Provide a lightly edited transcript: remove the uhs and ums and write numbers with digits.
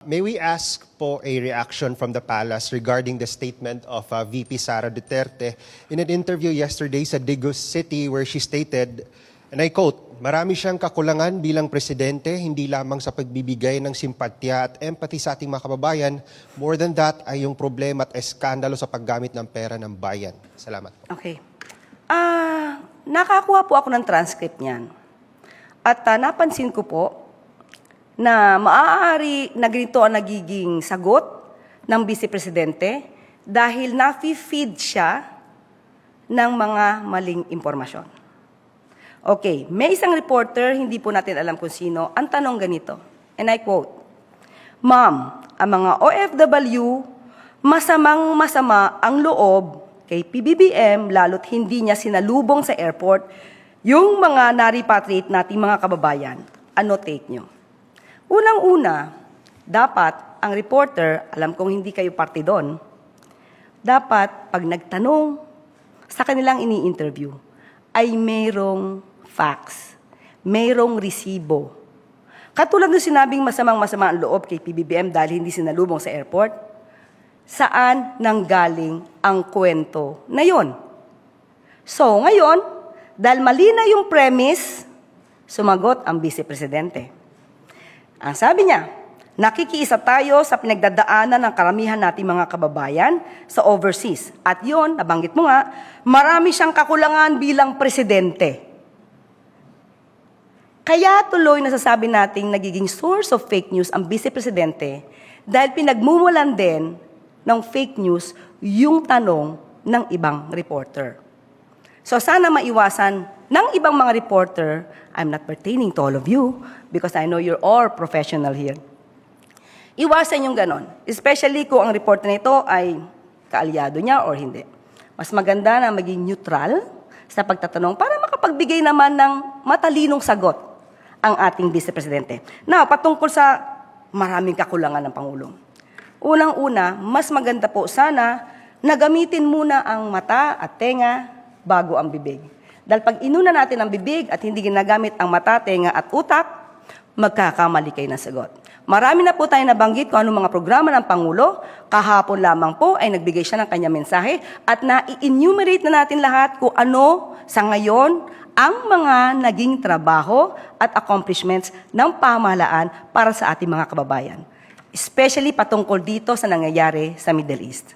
May we ask po a reaction from the palace regarding the statement of VP Sara Duterte in an interview yesterday sa Digos City where she stated, and I quote, "Marami siyang kakulangan bilang presidente, hindi lamang sa pagbibigay ng simpatya at empathy sa ating mga kababayan. More than that ay yung problema at eskandalo sa paggamit ng pera ng bayan." Salamat po. Okay. Nakakuha po ako ng transcript niyan. At napansin ko po na maaari na ganito ang nagiging sagot ng Vice Presidente dahil nafi-feed siya ng mga maling impormasyon. Okay, may isang reporter, hindi po natin alam kung sino, ang tanong ganito, and I quote, "Ma'am, ang mga OFW, masamang-masama ang loob kay PBBM lalo't hindi niya sinalubong sa airport yung mga na-repatriate nating mga kababayan. Ano take nyo?" Unang-una, dapat ang reporter, alam kong hindi kayo parte doon, dapat pag nagtanong sa kanilang ini-interview, ay mayroong facts, mayroong resibo. Katulad ng sinabing masamang-masama ang loob kay PBBM dahil hindi sinalubong sa airport, saan nanggaling ang kwento na yon? So, ngayon, dahil mali na yung premise, sumagot ang Vice Presidente. Ang sabi niya, nakikiisa tayo sa pinagdadaanan ng karamihan nating mga kababayan sa overseas. At yon, nabanggit mo nga, marami siyang kakulangan bilang presidente. Kaya tuloy nasasabi nating nagiging source of fake news ang Vice Presidente dahil pinagmumulan din ng fake news yung tanong ng ibang reporter. So sana maiwasan ng ibang mga reporter, I'm not pertaining to all of you because I know you're all professional here. Iwasan yung ganon, especially kung ang reporter nito ay kaalyado niya or hindi. Mas maganda na maging neutral sa pagtatanong para makapagbigay naman ng matalinong sagot ang ating Vice Presidente. Now, patungkol sa maraming kakulangan ng Pangulo. Unang-una, mas maganda po sana na gamitin muna ang mata at tenga bago ang bibig. Dahil pag inuna natin ang bibig at hindi ginagamit ang mata, tenga at utak, magkakamali kayo ng sagot. Marami na po tayo nabanggit kung anong mga programa ng Pangulo. Kahapon lamang po ay nagbigay siya ng kanyang mensahe at na-enumerate na natin lahat kung ano sa ngayon ang mga naging trabaho at accomplishments ng pamahalaan para sa ating mga kababayan. Especially patungkol dito sa nangyayari sa Middle East.